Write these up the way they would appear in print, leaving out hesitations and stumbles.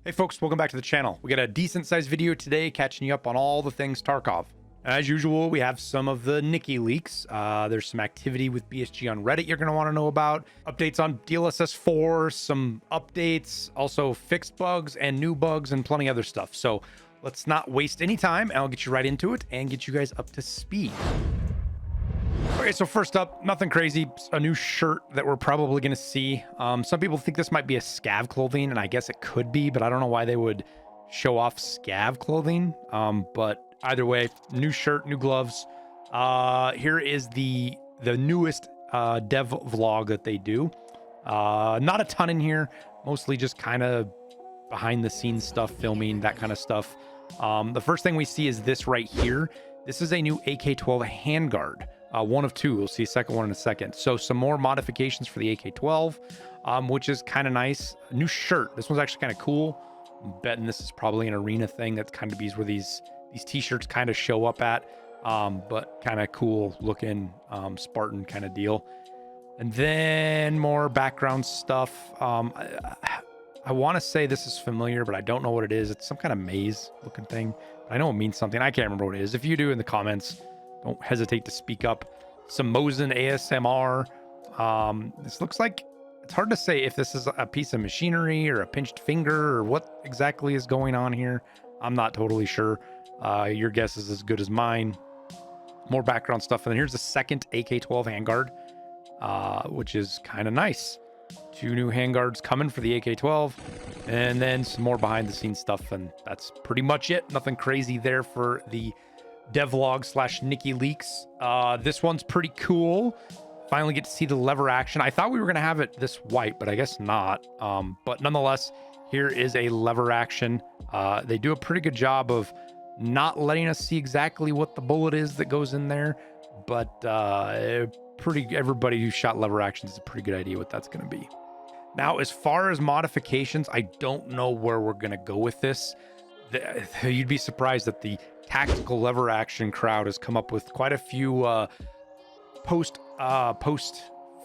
Hey folks, welcome back to the channel. We got a decent sized video today catching you up on all the things Tarkov. As usual, we have some of the Nikki leaks. There's some activity with BSG on Reddit you're going to want to know about. Updates on DLSS 4, some updates, also fixed bugs and new bugs and plenty other stuff. So let's not waste any time and I'll get you right into it and get you guys up to speed. Okay, so first up, nothing crazy. A new shirt that we're probably going to see. Some people think this might be a scav clothing, and I guess it could be, but I don't know why they would show off scav clothing. But either way, new shirt, new gloves. Here is the newest dev vlog that they do. Not a ton in here, mostly just kind of behind the scenes stuff, filming, that kind of stuff. The first thing we see is this right here. This is a new AK-12 handguard. One of two. We'll see a second one in a second. So some more modifications for the AK-12, which is kind of nice. A new shirt. This one's actually kind of cool. I'm betting this is probably an arena thing. That's kind of where these t-shirts kind of show up at. But kind of cool looking Spartan kind of deal. And then more background stuff. I want to say this is familiar, but I don't know what it is. It's some kind of maze looking thing. I know it means something. I can't remember what it is. If you do, in the comments, don't hesitate to speak up. Some Mosin ASMR. This looks like, it's hard to say if this is a piece of machinery or a pinched finger or what exactly is going on here. I'm not totally sure. Your guess is as good as mine. More background stuff. And then here's the second AK-12 handguard, which is kind of nice. Two new handguards coming for the AK-12. And then some more behind the scenes stuff. And that's pretty much it. Nothing crazy there for the devlog / Nikki leaks. This one's pretty cool. Finally get to see the lever action. I thought we were going to have it this white, but I guess not. But nonetheless, here is a lever action. They do a pretty good job of not letting us see exactly what the bullet is that goes in there, but everybody who shot lever actions is a pretty good idea what that's going to be. Now, as far as modifications, I don't know where we're going to go with this. You'd be surprised that the tactical lever action crowd has come up with quite a few post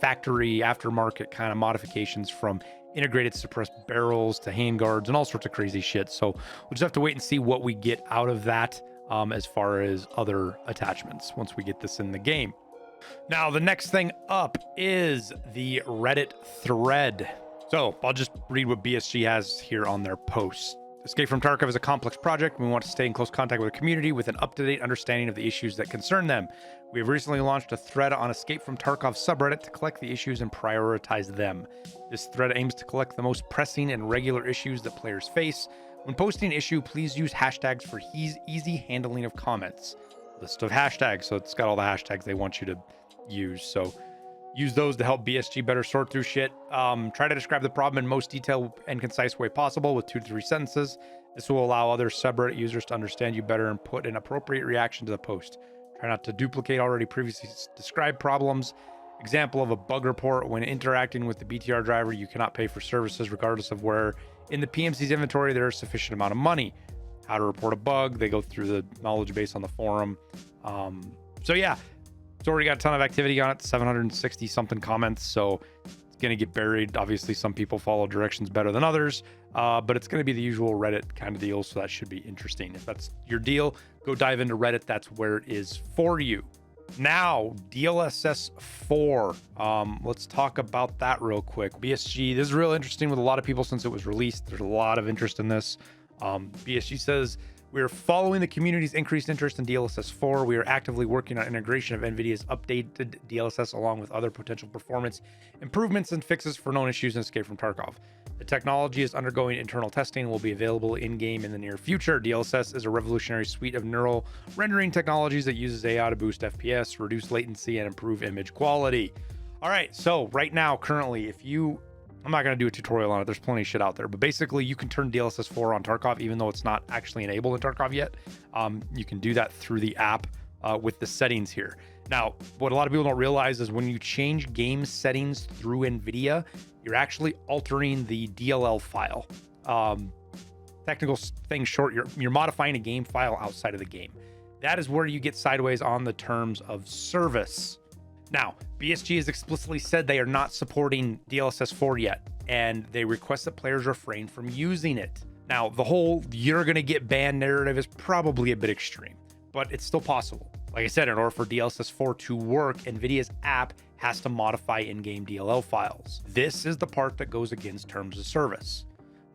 factory aftermarket kind of modifications, from integrated suppressed barrels to handguards and all sorts of crazy shit. So we'll just have to wait and see what we get out of that as far as other attachments once we get this in the game. Now, the next thing up is the Reddit thread. So I'll just read what BSG has here on their post. Escape from Tarkov is a complex project. We want to stay in close contact with the community with an up-to-date understanding of the issues that concern them. We have recently launched a thread on Escape from Tarkov subreddit to collect the issues and prioritize them. This thread aims to collect the most pressing and regular issues that players face. When posting an issue, please use hashtags for easy handling of comments. List of hashtags, so it's got all the hashtags they want you to use. So use those to help BSG better sort through shit. Try to describe the problem in most detailed and concise way possible with 2 to 3 sentences. This will allow other subreddit users to understand you better and put an appropriate reaction to the post. Try not to duplicate already previously described problems. Example of a bug report: when interacting with the BTR driver, you cannot pay for services regardless of where in the PMC's inventory there is sufficient amount of money. How to report a bug. They go through the knowledge base on the forum. So yeah. It's already got a ton of activity on it, 760 something comments, so it's going to get buried. Obviously, some people follow directions better than others, but it's going to be the usual Reddit kind of deal, so that should be interesting. If that's your deal, go dive into Reddit. That's where it is for you. Now, DLSS 4. Let's talk about that real quick. BSG, this is real interesting with a lot of people since it was released. There's a lot of interest in this. BSG says, we are following the community's increased interest in DLSS 4. We are actively working on integration of NVIDIA's updated DLSS along with other potential performance improvements and fixes for known issues in Escape from Tarkov. The technology is undergoing internal testing and will be available in-game in the near future. DLSS is a revolutionary suite of neural rendering technologies that uses AI to boost FPS, reduce latency, and improve image quality. All right, so right now, currently, I'm not going to do a tutorial on it. There's plenty of shit out there. But basically, you can turn DLSS 4 on Tarkov, even though it's not actually enabled in Tarkov yet. You can do that through the app with the settings here. Now, what a lot of people don't realize is when you change game settings through NVIDIA, you're actually altering the DLL file. Technical thing short, you're modifying a game file outside of the game. That is where you get sideways on the terms of service. Now, BSG has explicitly said they are not supporting DLSS 4 yet, and they request that players refrain from using it. Now, the whole you're going to get banned narrative is probably a bit extreme, but it's still possible. Like I said, in order for DLSS 4 to work, NVIDIA's app has to modify in-game DLL files. This is the part that goes against terms of service.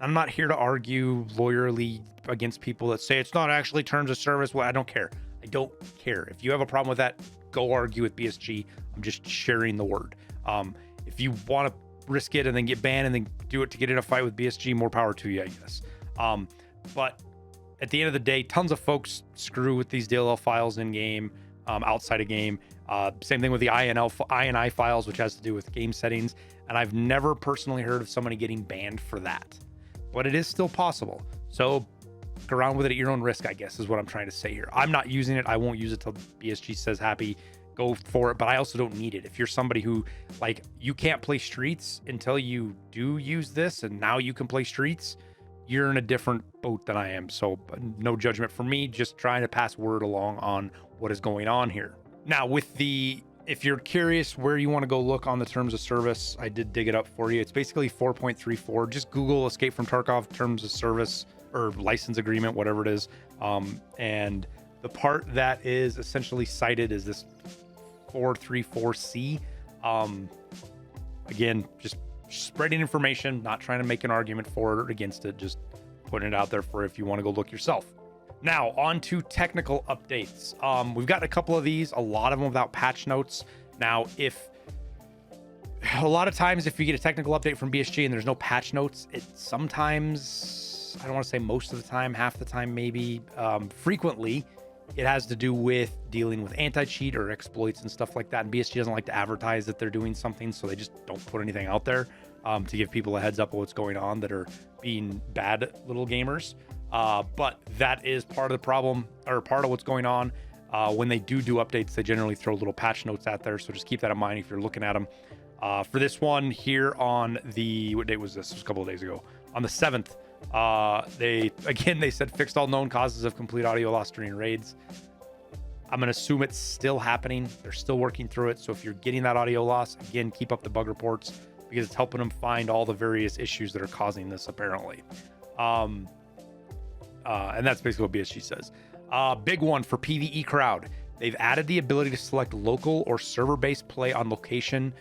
I'm not here to argue lawyerly against people that say it's not actually terms of service. Well, I don't care. I don't care. If you have a problem with that, go argue with BSG. I'm just sharing the word. If you want to risk it and then get banned and then do it to get in a fight with BSG, more power to you, I guess. But at the end of the day, tons of folks screw with these DLL files in game, outside of game. Same thing with the INI files, which has to do with game settings. And I've never personally heard of somebody getting banned for that, but it is still possible. So look around with it at your own risk, I guess, is what I'm trying to say here. I'm not using it. I won't use it till BSG says happy. Go for it, but I also don't need it. If you're somebody who, like, you can't play Streets until you do use this, and now you can play Streets, you're in a different boat than I am. So no judgment for me, just trying to pass word along on what is going on here. Now, with the, if you're curious where you want to go look on the terms of service, I did dig it up for you. It's basically 4.34. Just Google Escape from Tarkov terms of service or license agreement, whatever it is. And the part that is essentially cited is this 434C. Again, just spreading information, not trying to make an argument for it or against it, just putting it out there for if you want to go look yourself. Now, on to technical updates. We've got a couple of these, a lot of them without patch notes. Now, a lot of times if you get a technical update from BSG and there's no patch notes, it sometimes, I don't want to say most of the time, half the time maybe, frequently, it has to do with dealing with anti-cheat or exploits and stuff like that. And BSG doesn't like to advertise that they're doing something, so they just don't put anything out there to give people a heads up of what's going on that are being bad little gamers. But that is part of the problem, or part of what's going on. When they do updates, they generally throw little patch notes out there, so just keep that in mind if you're looking at them. For this one here on the, what date was this? It was a couple of days ago. On the 7th, they said fixed all known causes of complete audio loss during raids. I'm gonna assume it's still happening. They're still working through it. So if you're getting that audio loss, again, keep up the bug reports because it's helping them find all the various issues that are causing this apparently. And that's basically what BSG says. Big one for PvE crowd. They've added the ability to select local or server-based play on location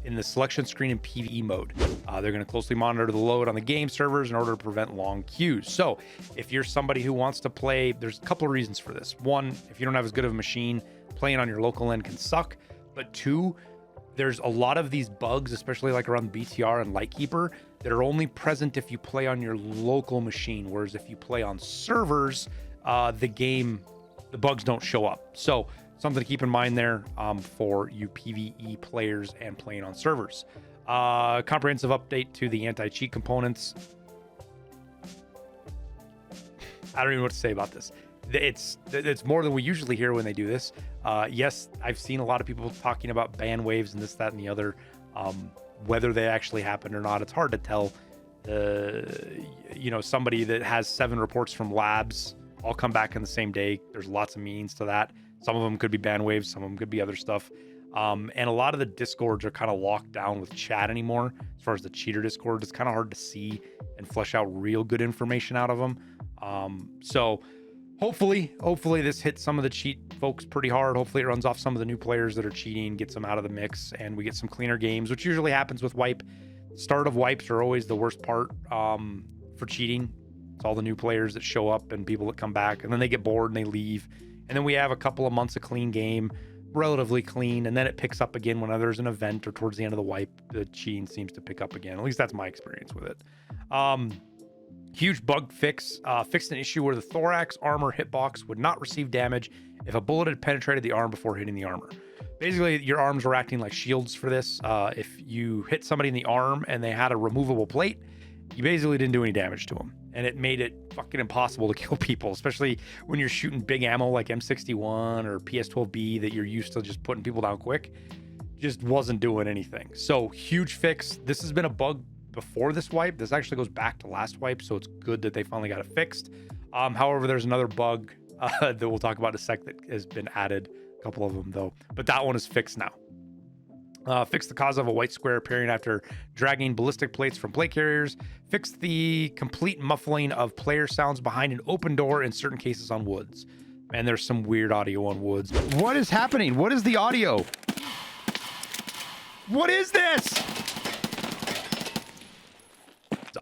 in the selection screen in PvE mode. They're going to closely monitor the load on the game servers in order to prevent long queues. So if you're somebody who wants to play, there's a couple of reasons for this. One, if you don't have as good of a machine, playing on your local end can suck. But two, there's a lot of these bugs, especially like around BTR and Lightkeeper, that are only present if you play on your local machine. Whereas if you play on servers, the bugs don't show up. So something to keep in mind there for you PvE players and playing on servers. Comprehensive update to the anti-cheat components. I don't even know what to say about this. It's more than we usually hear when they do this. Yes, I've seen a lot of people talking about ban waves and this, that, and the other. Whether they actually happened or not, it's hard to tell. Somebody that has 7 reports from labs all come back in the same day. There's lots of meanings to that. Some of them could be ban waves, some of them could be other stuff. And a lot of the discords are kind of locked down with chat anymore. As far as the cheater discord, it's kind of hard to see and flesh out real good information out of them. So hopefully this hits some of the cheat folks pretty hard. Hopefully it runs off some of the new players that are cheating, gets them out of the mix, and we get some cleaner games, which usually happens with wipe. Start of wipes are always the worst part for cheating. It's all the new players that show up and people that come back, and then they get bored and they leave. And then we have a couple of months of clean game, relatively clean, and then it picks up again when there's an event or towards the end of the wipe. The cheating seems to pick up again. At least that's my experience with it. Huge bug fix. Fixed an issue where the thorax armor hitbox would not receive damage if a bullet had penetrated the arm before hitting the armor. Basically, your arms were acting like shields for this. If you hit somebody in the arm and they had a removable plate, you basically didn't do any damage to them. And it made it fucking impossible to kill people, especially when you're shooting big ammo like M61 or PS12B that you're used to just putting people down quick. Just wasn't doing anything. So huge fix. This has been a bug before this wipe. This actually goes back to last wipe, so it's good that they finally got it fixed. However, there's another bug that we'll talk about in a sec that has been added. A couple of them though, but that one is fixed now. Fix the cause of a white square appearing after dragging ballistic plates from plate carriers. Fix the complete muffling of player sounds behind an open door in certain cases on woods. Man, there's some weird audio on woods. What is happening? What is the audio? What is this?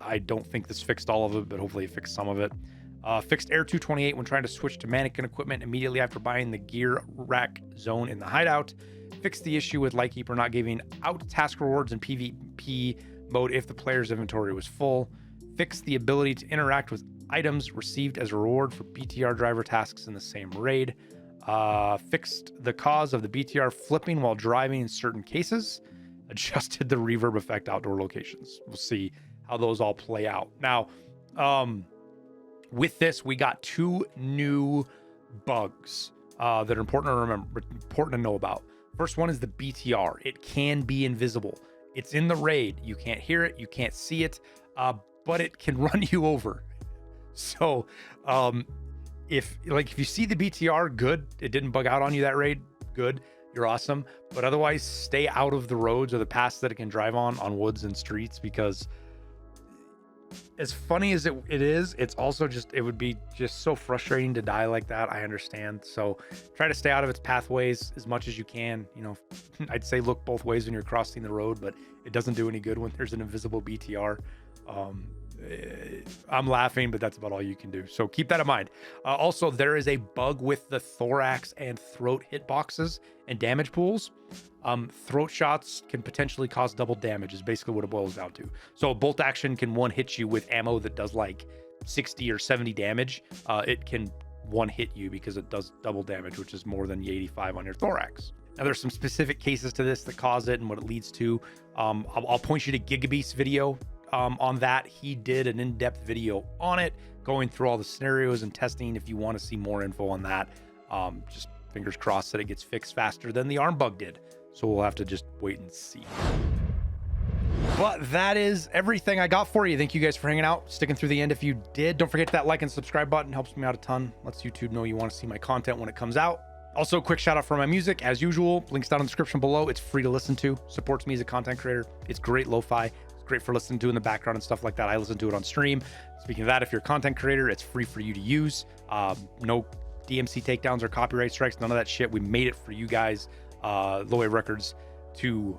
I don't think this fixed all of it, but hopefully it fixed some of it. Fixed Air 228 when trying to switch to mannequin equipment immediately after buying the gear rack zone in the hideout. Fixed the issue with Lightkeeper not giving out task rewards in PvP mode if the player's inventory was full. Fixed the ability to interact with items received as a reward for BTR driver tasks in the same raid. Fixed the cause of the BTR flipping while driving in certain cases. Adjusted the reverb effect outdoor locations. We'll see how those all play out. Now, with this, we got 2 new bugs that are important to remember, important to know about. First one is the BTR. It can be invisible. It's in the raid. You can't hear it. You can't see it, but it can run you over. So if you see the BTR, good. It didn't bug out on you that raid. Good. You're awesome. But otherwise, stay out of the roads or the paths that it can drive on woods and streets, because as funny as it is, it's also it would be just so frustrating to die like that. I understand. So try to stay out of its pathways as much as you can. You know, I'd say look both ways when you're crossing the road, but it doesn't do any good when there's an invisible BTR. I'm laughing, but that's about all you can do. So keep that in mind. Also, there is a bug with the thorax and throat hitboxes and damage pools. Throat shots can potentially cause double damage is basically what it boils down to. So a bolt action can one hit you with ammo that does like 60 or 70 damage. It can one hit you because it does double damage, which is more than the 85 on your thorax. Now there's some specific cases to this that cause it and what it leads to. I'll point you to Gigabeast's video on that. He did an in-depth video on it, going through all the scenarios and testing. If you want to see more info on that, just fingers crossed that it gets fixed faster than the arm bug did. So we'll have to just wait and see. But that is everything I got for you. Thank you guys for hanging out, sticking through the end. If you did, don't forget that like and subscribe button. Helps me out a ton. Lets YouTube know you want to see my content when it comes out. Also, quick shout out for my music. As usual, links down in the description below. It's free to listen to. Supports me as a content creator. It's great lo-fi. It's great for listening to in the background and stuff like that. I listen to it on stream. Speaking of that, if you're a content creator, it's free for you to use. No DMC takedowns or copyright strikes. None of that shit. We made it for you guys. Low Wave Records to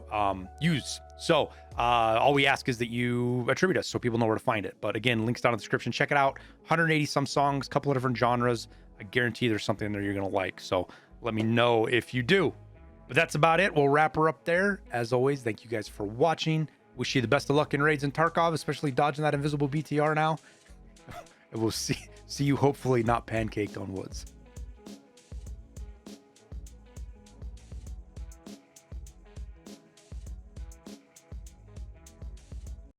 use. So all we ask is that you attribute us so people know where to find it. But again, links down in the description. Check it out. 180 some songs, a couple of different genres. I guarantee there's something there you're gonna like. So let me know if you do. But that's about it. We'll wrap her up there. As always, thank you guys for watching. Wish you the best of luck in raids in Tarkov, especially dodging that invisible BTR now. And we'll see you hopefully not pancaked on woods.